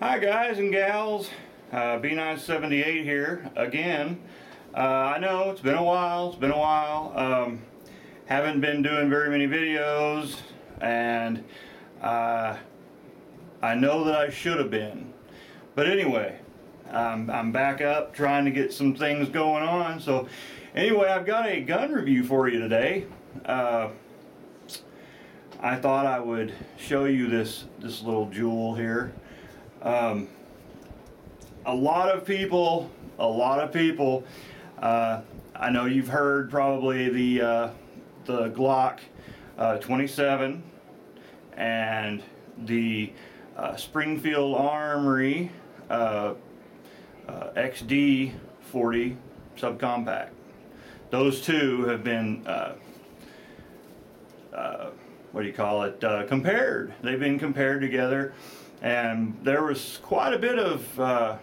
Hi guys and gals, B978 here again. I know it's been a while, haven't been doing very many videos, and I know that I should have been. But anyway, I'm back up trying to get some things going on. So anyway, I've got a gun review for you today. I thought I would show you this little jewel here. A lot of people, I know you've heard probably the Glock 27 and the Springfield Armory XD 40 subcompact. Those two have been what do you call it, compared. They've been compared together, and there was quite a bit of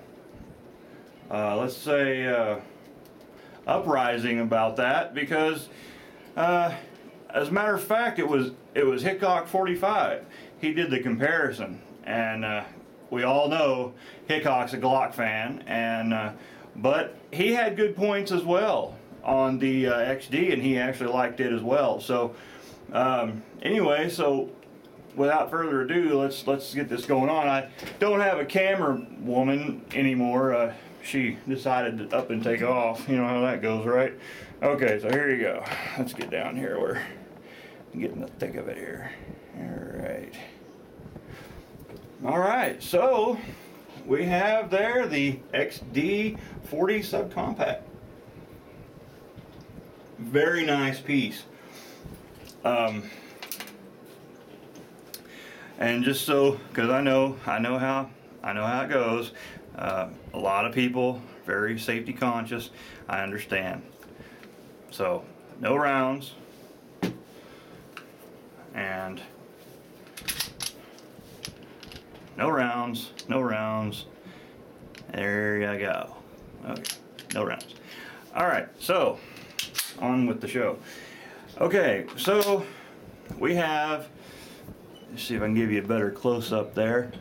let's say uprising about that, because as a matter of fact it was Hickok 45. He did the comparison, and we all know Hickok's a Glock fan, and but he had good points as well on the XD, and he actually liked it as well. So anyway, so without further ado, let's get this going on. I don't have a camera woman anymore. She decided to up and take off. You know how that goes, right? Okay, so here you go. Let's get down here. We're getting the thick of it here. All right, so we have there the XD 40 subcompact. Very nice piece. And just so, because I know how it goes. A lot of people very safety conscious. I understand. So no rounds, and no rounds. There you go. Okay, no rounds. All right, so on with the show. Okay, so we have, let's see if I can give you a better close-up there.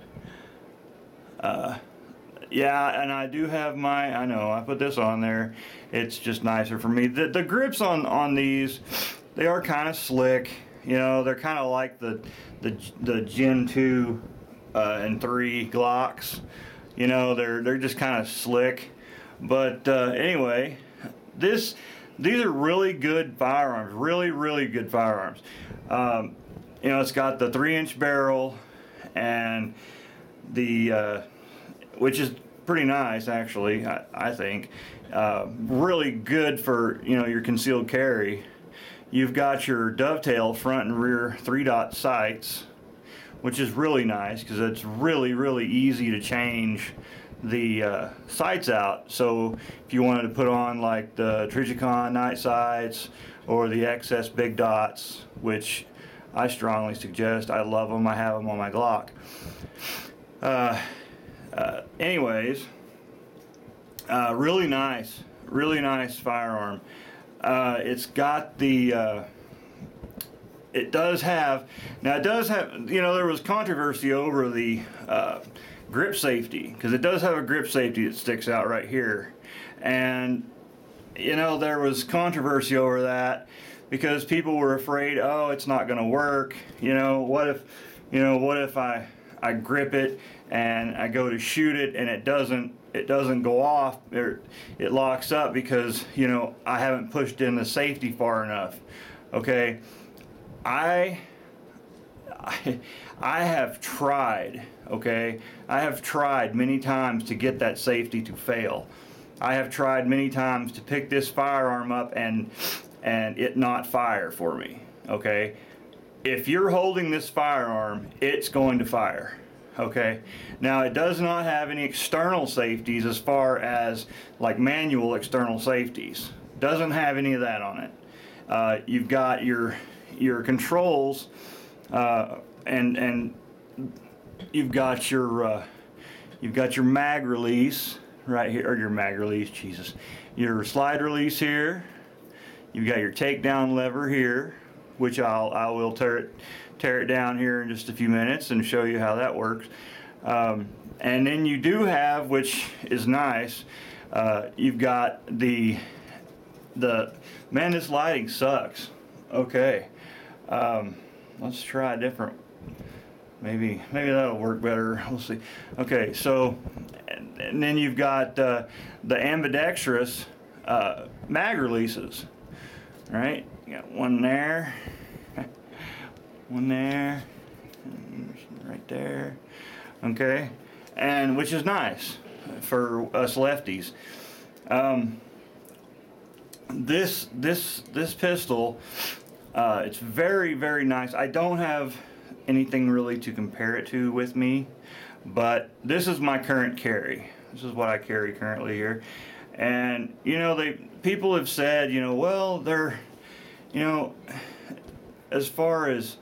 Yeah, and I do have my, I know, I put this on there. It's just nicer for me. The grips on these, they are kind of slick. You know, they're kind of like the Gen 2 and 3 Glocks. You know, they're just kind of slick. But anyway, these are really good firearms. Really good firearms. You know, it's got the 3-inch barrel, and the which is pretty nice actually. I think really good for, you know, your concealed carry. You've got your dovetail front and rear 3-dot sights, which is really nice because it's really easy to change the sights out. So if you wanted to put on like the Trijicon night sights or the XS big dots, which I strongly suggest. I love them. I have them on my Glock. Anyways, really nice firearm. It's got the it does have, you know, there was controversy over the grip safety, because it does have a grip safety that sticks out right here, and you know, there was controversy over that because people were afraid, oh, it's not going to work. You know, what if I grip it and I go to shoot it and it doesn't go off, or it locks up because, you know, I haven't pushed in the safety far enough. Okay, I have tried, okay? I have tried many times to get that safety to fail. I have tried many times to pick this firearm up and it not fire for me, okay? If you're holding this firearm, it's going to fire, okay? Now, it does not have any external safeties as far as like manual external safeties. Doesn't have any of that on it. You've got your controls, and you've got your mag release right here, or your mag release, Jesus, your slide release here. You've got your takedown lever here, which I will tear it down here in just a few minutes and show you how that works. And then you do have, which is nice, you've got the man, this lighting sucks. Okay, let's try a different. Maybe that'll work better. We'll see. Okay, so and then you've got the ambidextrous mag releases. All right, you got one there, one there, and right there. Okay, and which is nice for us lefties. This pistol, it's very, very nice. I don't have anything really to compare it to with me, but this is my current carry. This is what I carry currently here. And you know, people have said, you know, well, they're, you know, as far as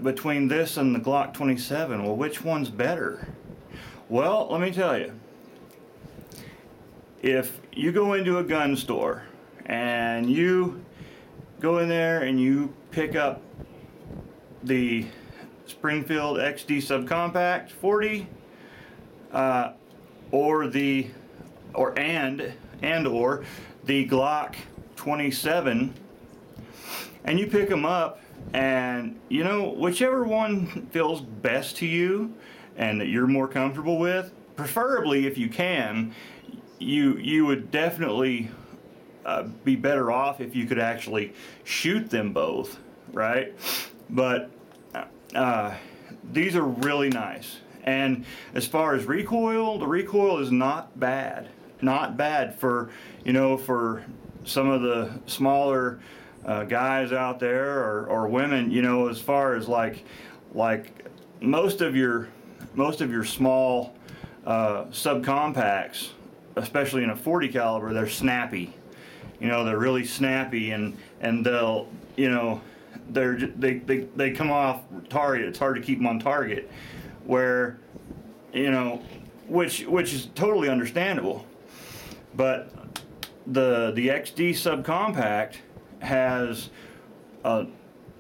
between this and the Glock 27, well, which one's better? Well, let me tell you, if you go into a gun store and you go in there and you pick up the Springfield XD subcompact 40, or the Glock 27, and you pick them up, and you know, whichever one feels best to you and that you're more comfortable with, preferably if you can, you would definitely be better off if you could actually shoot them both, right? But these are really nice. And as far as recoil, the recoil is not bad. Not bad for, you know, for some of the smaller guys out there, or women, you know, as far as like most of your small subcompacts, especially in a 40 caliber, they're snappy. You know, they're really snappy, and they'll, you know, they come off target. It's hard to keep them on target, where, you know, which is totally understandable. But the XD subcompact has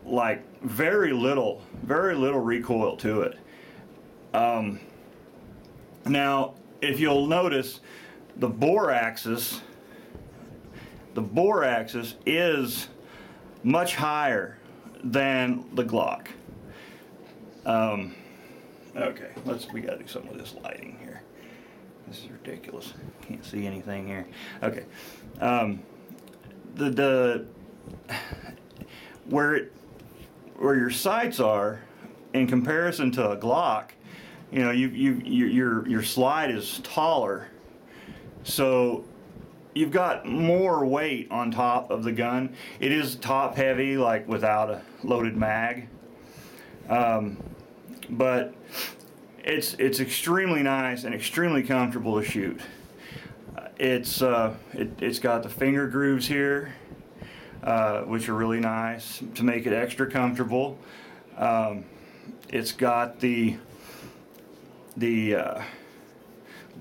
like very little recoil to it. Now, if you'll notice, the bore axis is much higher than the Glock. Okay, we gotta do something with this lighting here. This is ridiculous. Can't see anything here. Okay, where your sights are in comparison to a Glock, you know, your slide is taller, so you've got more weight on top of the gun. It is top heavy, like without a loaded mag, but it's extremely nice and extremely comfortable to shoot. It's got the finger grooves here, which are really nice to make it extra comfortable. It's got the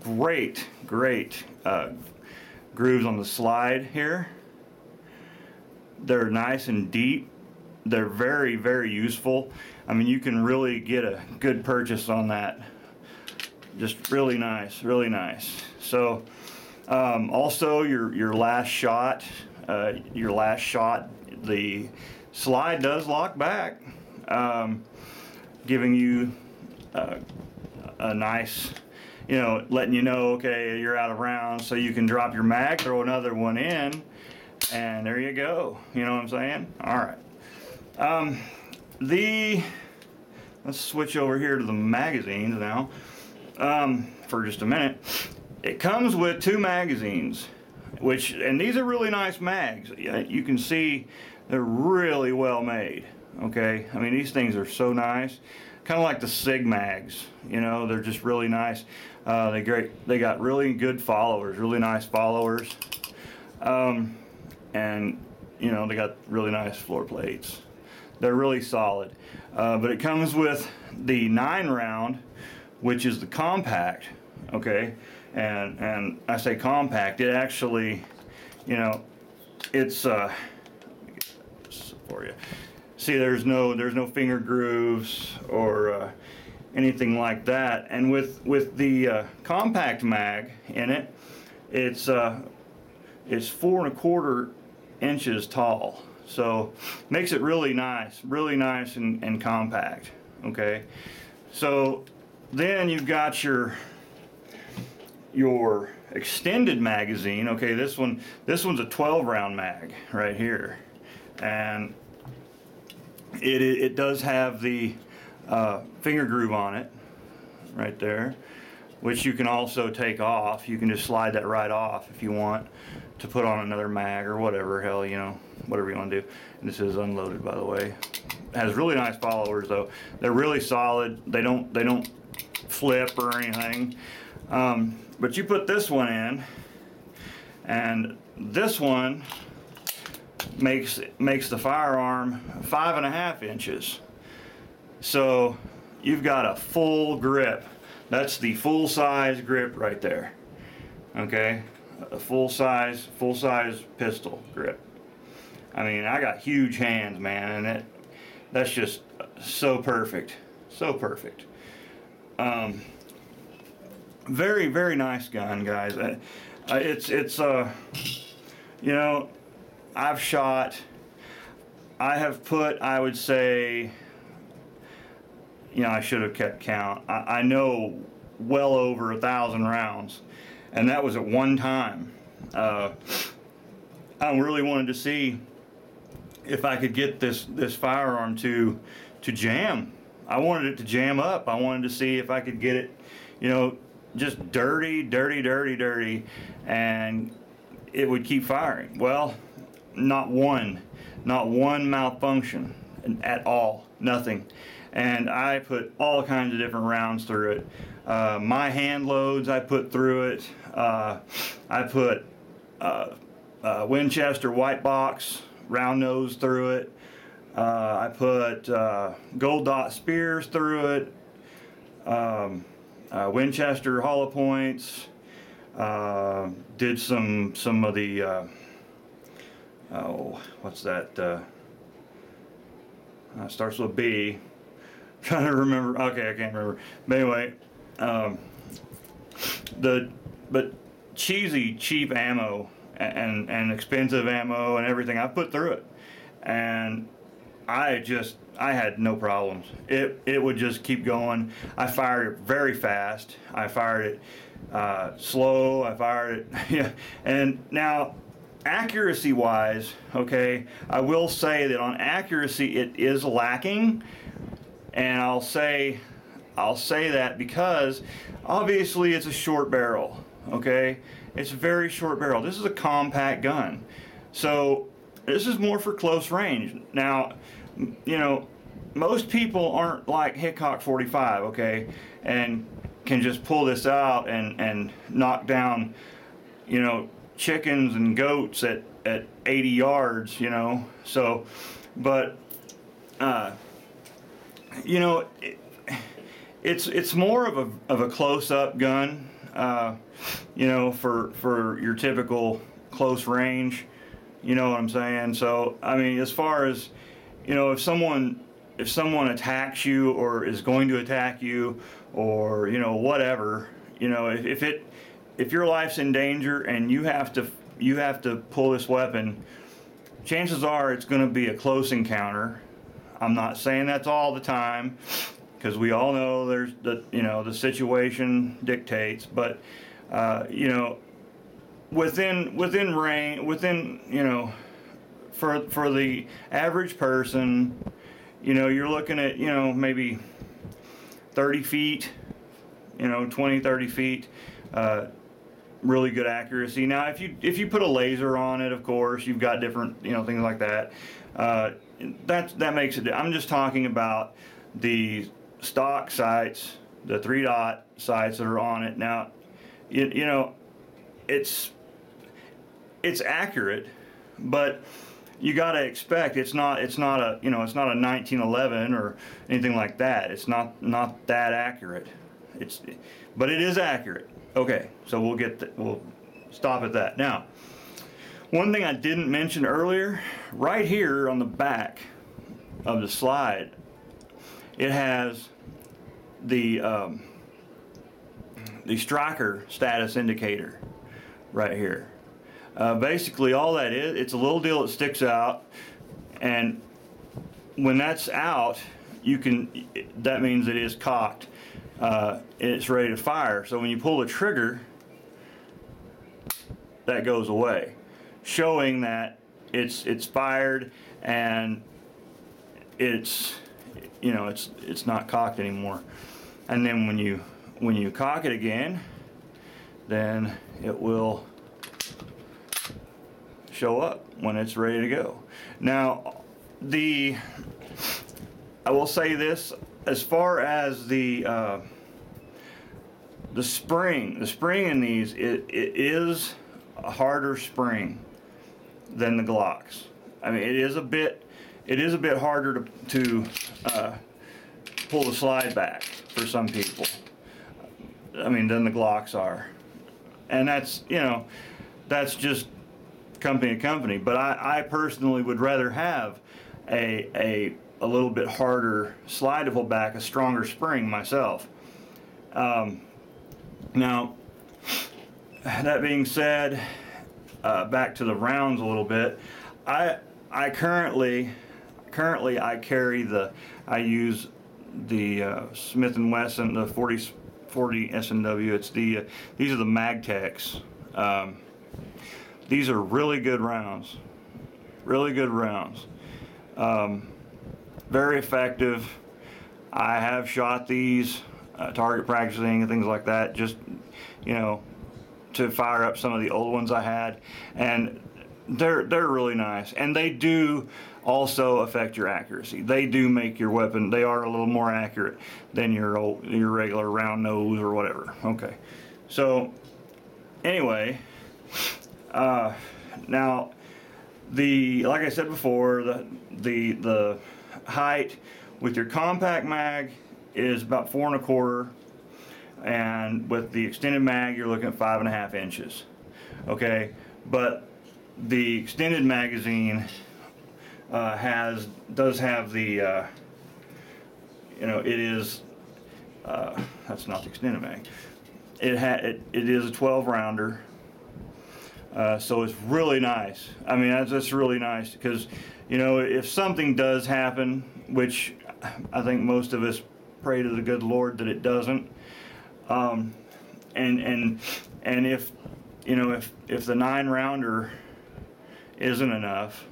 great grooves on the slide here. They're nice and deep. They're very, very useful. I mean, you can really get a good purchase on that. Just really nice, really nice. So also your last shot, the slide does lock back, giving you a nice, you know, letting you know, okay, you're out of rounds, so you can drop your mag, throw another one in, and there you go. You know what I'm saying? All right. Let's switch over here to the magazines now, for just a minute. It comes with 2 magazines, and these are really nice mags. You can see they're really well made. Okay, I mean, these things are so nice, kind of like the Sig mags. You know, they're just really nice. They got really good followers, really nice followers, and you know, they got really nice floor plates. They're really solid. But it comes with the 9-round, which is the compact. Okay, and I say compact. It actually, you know, it's for you. See, there's no finger grooves, or anything like that. And with the compact mag in it, it's 4¼ inches tall, so makes it really nice and compact. Okay, so then you've got your extended magazine. Okay, this one's a 12-round mag right here, and it does have the finger groove on it right there, which you can also take off. You can just slide that right off if you want to put on another mag or whatever, hell, you know, whatever you want to do. And this is unloaded, by the way. It has really nice followers though. They're really solid. They don't flip or anything. But you put this one in, and this one makes the firearm 5½ inches. So you've got a full grip. That's the full size grip right there. Okay, a full size pistol grip. I mean, I got huge hands, man, and that's just so perfect, so perfect. Very, very nice gun, guys. It's you know, I have put, I would say, you know, I should have kept count. I know well over 1,000 rounds, and that was at one time. I really wanted to see if I could get this firearm to jam. I wanted it to jam up. I wanted to see if I could get it, you know, just dirty, and it would keep firing. Well, not one malfunction at all, nothing. And I put all kinds of different rounds through it. My hand loads I put through it. I put Winchester white box round nose through it. I put gold dot spears through it. Winchester hollow points. Did some of the oh, what's that? Starts with a B. Trying to remember. Okay, I can't remember. But anyway, but cheap ammo and expensive ammo and everything I put through it, and I had no problems. It would just keep going. I fired it very fast. I fired it slow. I fired it, yeah. And now, accuracy wise, okay, I will say that on accuracy it is lacking, and I'll say that because obviously it's a short barrel. Okay, it's a very short barrel. This is a compact gun, so this is more for close range. Now, you know, most people aren't like Hickok 45, okay, and can just pull this out and knock down, you know, chickens and goats at 80 yards, you know. So, but you know, it's more of a close-up gun, you know, for your typical close range. You know what I'm saying? So, I mean, as far as, you know, if someone attacks you or is going to attack you, or, you know, whatever, you know, if your life's in danger and you have to pull this weapon, chances are it's going to be a close encounter. I'm not saying that's all the time, because we all know there's the situation dictates, but you know, within range, you know, for the average person, you know, you're looking at, you know, maybe 30 feet, you know, 20-30 feet, really good accuracy. Now, if you put a laser on it, of course, you've got different, you know, things like that. That makes it. I'm just talking about the stock sights, the 3-dot sights that are on it. Now, you know, it's accurate, but you got to expect it's not a 1911 or anything like that. It's not that accurate. But it is accurate. Okay, so we'll stop at that. Now, one thing I didn't mention earlier, right here on the back of the slide, it has the striker status indicator right here. Basically all that is, it's a little deal that sticks out, and when that's out, that means it is cocked. It's ready to fire. So when you pull the trigger, that goes away, showing that it's fired and it's not cocked anymore. And then when you cock it again, then it will show up when it's ready to go. Now, I will say this, as far as the spring in these, it is a harder spring than the Glocks. I mean, it is a bit harder to pull the slide back for some people. I mean, than the Glocks are, and that's just company to company. But I personally would rather have a little bit harder slide to pull back, a stronger spring myself. Now, that being said, back to the rounds a little bit. I currently I use the Smith & Wesson, the 40 S&W. These are the Magtex. These are really good rounds. Really good rounds. Very effective. I have shot these target practicing and things like that, just to fire up some of the old ones I had, and they're really nice, and they do also affect your accuracy. They do make your weapon, they are a little more accurate than your regular round nose or whatever. Okay, so anyway, now like I said before, the height with your compact mag is about 4 1/4, and with the extended mag you're looking at 5.5 inches. Okay, but the extended magazine does have the it is that's not the extended mag. It is a 12 rounder, so it's really nice. I mean, that's really nice, because if something does happen, which I think most of us pray to the good Lord that it doesn't, and if if the 9 rounder isn't enough,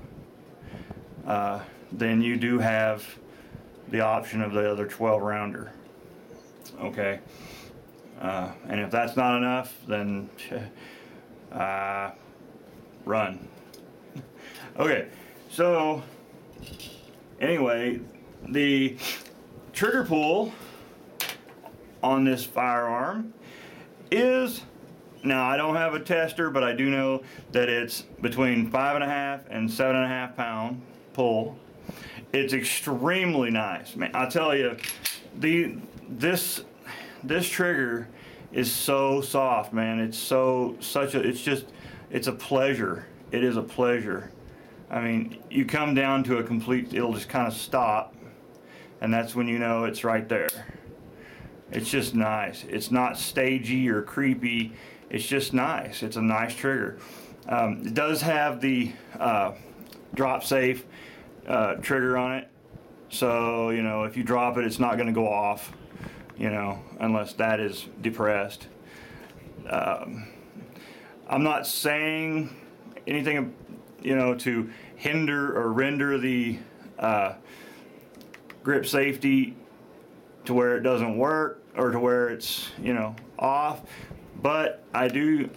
then you do have the option of the other 12 rounder. Okay, and if that's not enough, then run. Okay, so anyway, the trigger pull on this firearm is, now I don't have a tester, but I do know that it's between 5.5 and 7.5 pound pull. It's extremely nice, man. I'll tell you, this trigger is so soft, man. It's it's a pleasure. It is a pleasure. I mean, you come down to a complete, it'll just kind of stop, and that's when you know it's right there. It's just nice. It's not stagey or creepy. It's just nice. It's a nice trigger. It does have the drop safe trigger on it, so if you drop it, it's not going to go off, unless that is depressed. I'm not saying anything to hinder or render the grip safety to where it doesn't work, or to where it's off, but I do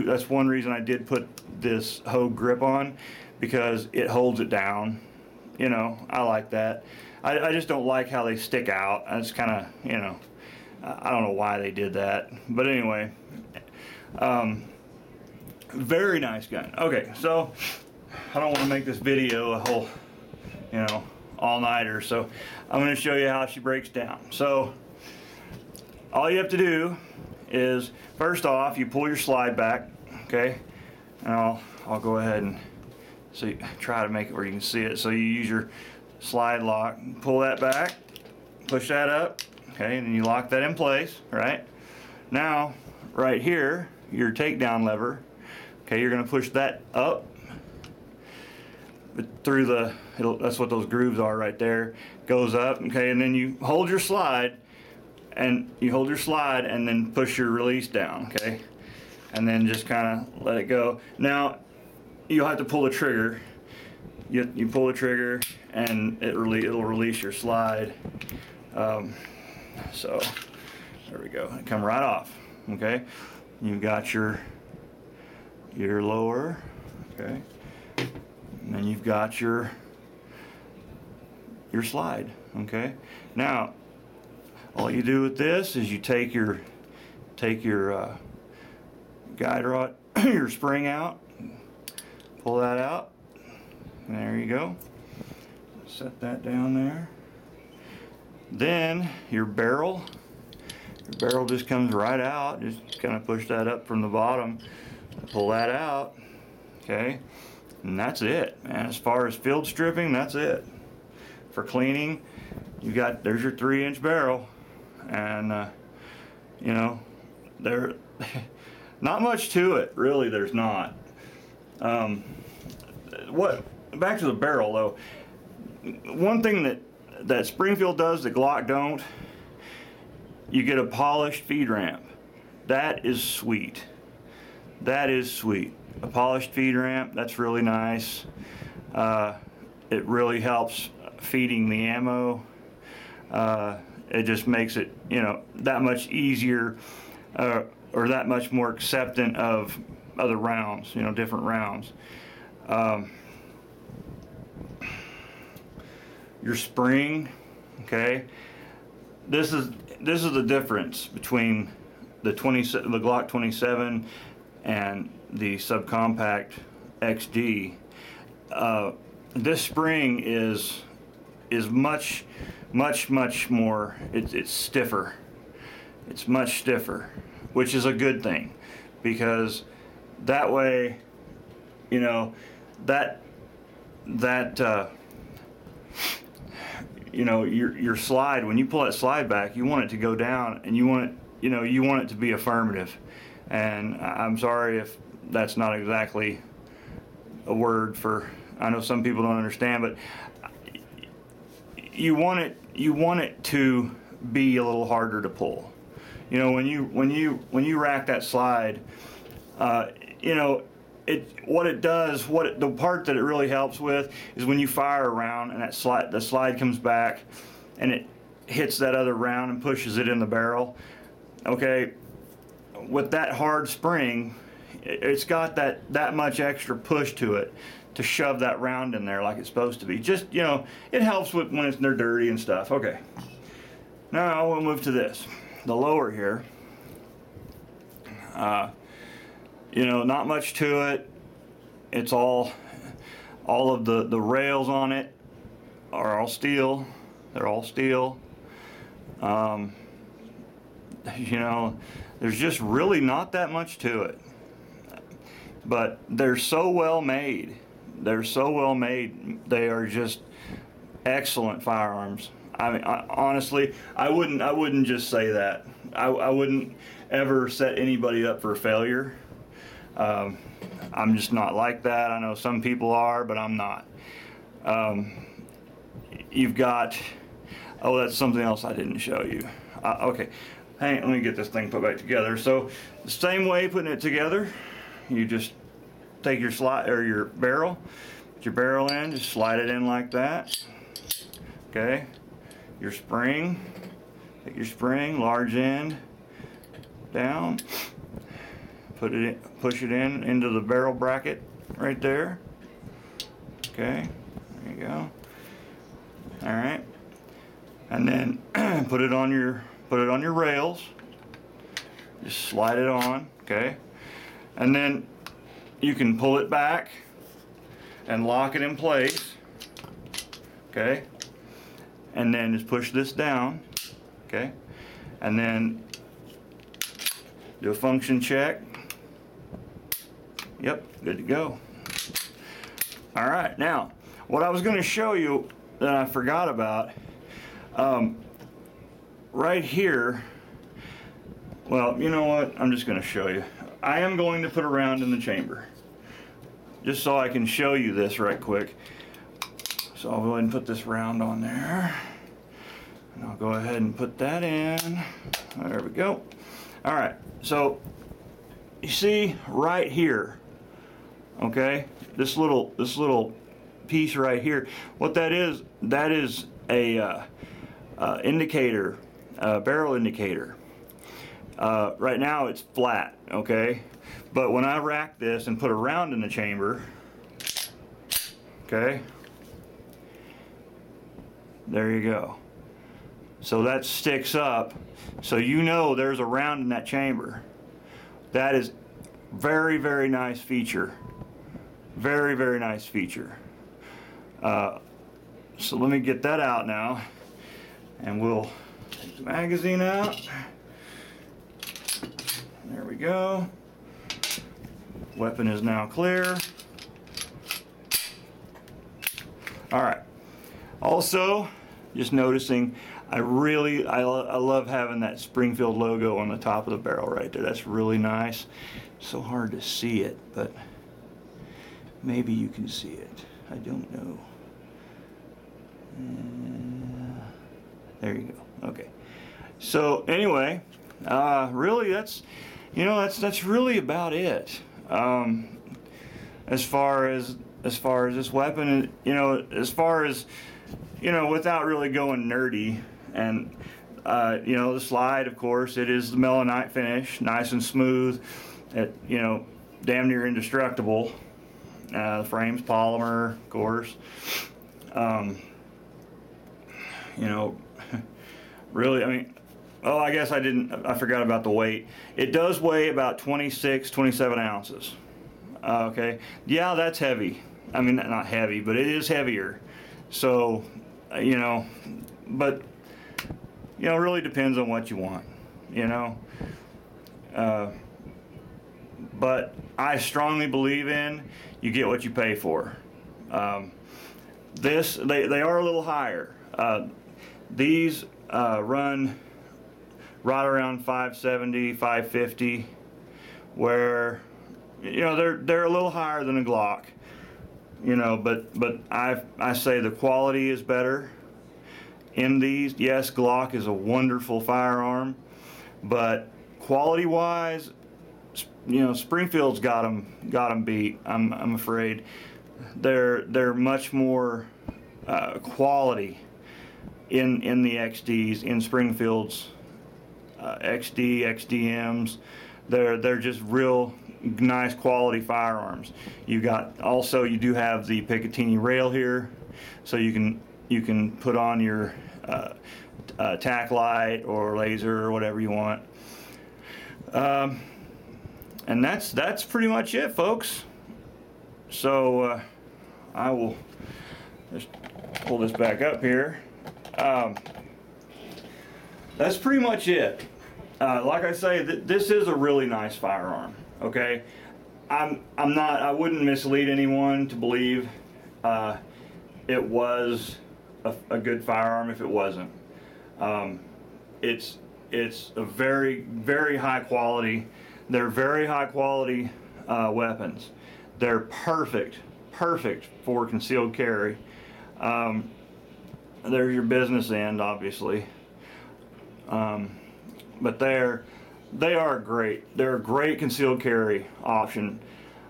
that's one reason I did put this Hogue grip on, because it holds it down. I like that. I just don't like how they stick out. It's kind of I don't know why they did that, but anyway, very nice gun. Okay, so I don't want to make this video a whole all-nighter, so I'm going to show you how she breaks down. So all you have to do is, first off, you pull your slide back, okay, and I'll go ahead and try to make it where you can see it. So you use your slide lock, pull that back, push that up, Okay, and then you lock that in place, right? Now, right here, your takedown lever, okay, you're gonna push that up through the, that's what those grooves are right there, goes up, okay, and then you hold your slide, and then push your release down, okay? And then just kind of let it go. Now, you'll have to pull the trigger. You pull the trigger, and it'll release your slide. So, there we go. It come right off, okay? You've got your lower, okay? And then you've got your slide, okay? Now, all you do with this is you take your guide rod, your spring out, pull that out, and there you go. Set that down there. Then your barrel just comes right out. Just kind of push that up from the bottom, pull that out, okay? And that's it, man. As far as field stripping, that's it. For cleaning, there's your 3-inch barrel, and you know, there not much to it, really. There's not. Back to the barrel though. One thing that Springfield does that Glock don't, you get a polished feed ramp. That is sweet. That is sweet. A polished feed ramp, that's really nice. It really helps feeding the ammo. It just makes it, you know, that much easier, or that much more acceptant of other rounds, you know, different rounds. Your spring, okay, this is the difference between the Glock 27 and the subcompact XD. This spring is much more. It's stiffer. It's much stiffer, which is a good thing, because that way, you know, you know, your slide, when you pull that slide back, you want it to go down, and you want it to be affirmative. And I'm sorry if that's not exactly a word for, I know some people don't understand, but you want it to be a little harder to pull. You know, when you rack that slide, you know, the part that it really helps with is when you fire a round and the slide comes back and it hits that other round and pushes it in the barrel. Okay, with that hard spring, it's got that much extra push to it to shove that round in there like it's supposed to be. Just, you know, it helps with when they're dirty and stuff. Okay, now we'll move to this, the lower here. You know, not much to it. It's all of the rails on it are all steel. They're all steel. You know, there's just really not that much to it. But they're so well made. They're so well made. They are just excellent firearms. I mean, honestly, I wouldn't just say that. I wouldn't ever set anybody up for failure. I'm just not like that. I know some people are, but I'm not. You've got, oh, that's something else I didn't show you. Okay, hang on, let me get this thing put back together. So the same way putting it together, you just take your slide or your barrel, put your barrel in, just slide it in like that. Okay, your spring, take your spring, large end, down. Put it in, push it into the barrel bracket right there. Okay, there you go. All right, and then put it on your rails. Just slide it on. Okay, and then you can pull it back and lock it in place. Okay, and then just push this down. Okay, and then do a function check. Yep, good to go. All right, now, what I was going to show you that I forgot about, right here, well, you know what? I'm just going to show you. I am going to put a round in the chamber, just so I can show you this right quick. So I'll go ahead and put this round on there. And I'll go ahead and put that in. There we go. All right, so you see right here, okay, this little piece right here, what that is a indicator, barrel indicator. Right now it's flat, okay, but when I rack this and put a round in the chamber, okay, there you go. So that sticks up, so you know there's a round in that chamber. That is very, very nice feature. Very, very nice feature. So let me get that out now, and we'll take the magazine out. There we go. Weapon is now clear. All right. Also, just noticing, I love having that Springfield logo on the top of the barrel right there. That's really nice. So hard to see it, but maybe you can see it. I don't know. There you go. Okay. So anyway, really that's really about it. As far as this weapon, without really going nerdy, and the slide, of course, it is the melanite finish, nice and smooth, damn near indestructible. The frame's polymer, of course. Really, I guess I forgot about the weight. It does weigh about 26, 27 ounces. Okay, yeah, that's heavy. Not heavy, but it is heavier. So, but, really depends on what you want, But I strongly believe in you get what you pay for. They are a little higher. These run right around 570, 550, where they're a little higher than a Glock. But I say the quality is better in these. Yes, Glock is a wonderful firearm, but quality-wise, Springfield's got them beat. I'm afraid they're much more quality in the XDs, in Springfield's XD, XDMs. They're just real nice quality firearms. You do have the Picatinny rail here, so you can put on your tack light or laser or whatever you want. And that's pretty much it, folks. So I will just pull this back up here. That's pretty much it. Like I say, this is a really nice firearm. Okay, I wouldn't mislead anyone to believe it was a good firearm if it wasn't. It's a very, very high quality. They're very high quality weapons. They're perfect for concealed carry. There's your business end, obviously. But they are great. They're a great concealed carry option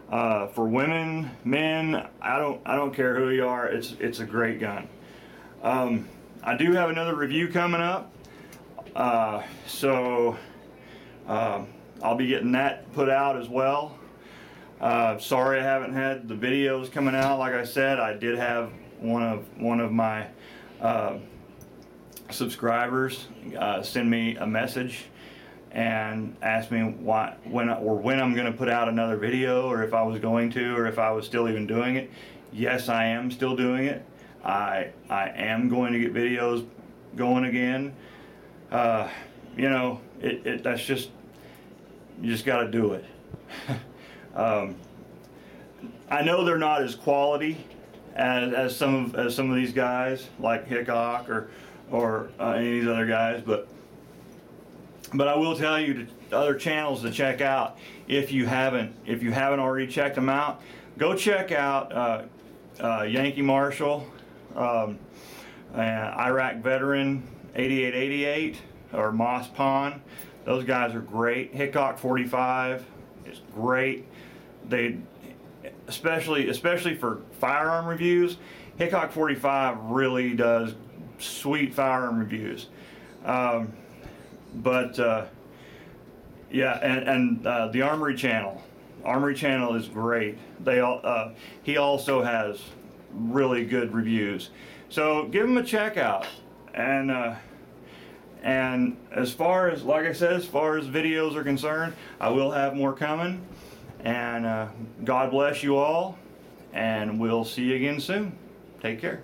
for women, men. I don't care who you are. It's a great gun. I do have another review coming up, so I'll be getting that put out as well. Sorry I haven't had the videos coming out. Like I said, I did have one of my subscribers send me a message and ask me when I'm going to put out another video, or if I was going to, or if I was still even doing it. Yes, I am still doing it. I am going to get videos going again. That's just, you just got to do it. I know they're not as quality as some of these guys like Hickok or any of these other guys, but But I will tell you other channels to check out if you haven't already checked them out. Go check out Yankee Marshall, Iraq Veteran 8888, or Moss Pond. Those guys are great. Hickok 45 is great. They especially for firearm reviews, Hickok 45 really does sweet firearm reviews. Yeah, and the Armory channel. Armory channel is great. He also has really good reviews. So give him a check out. And as far as, like I said, as far as videos are concerned, I will have more coming. And God bless you all. And we'll see you again soon. Take care.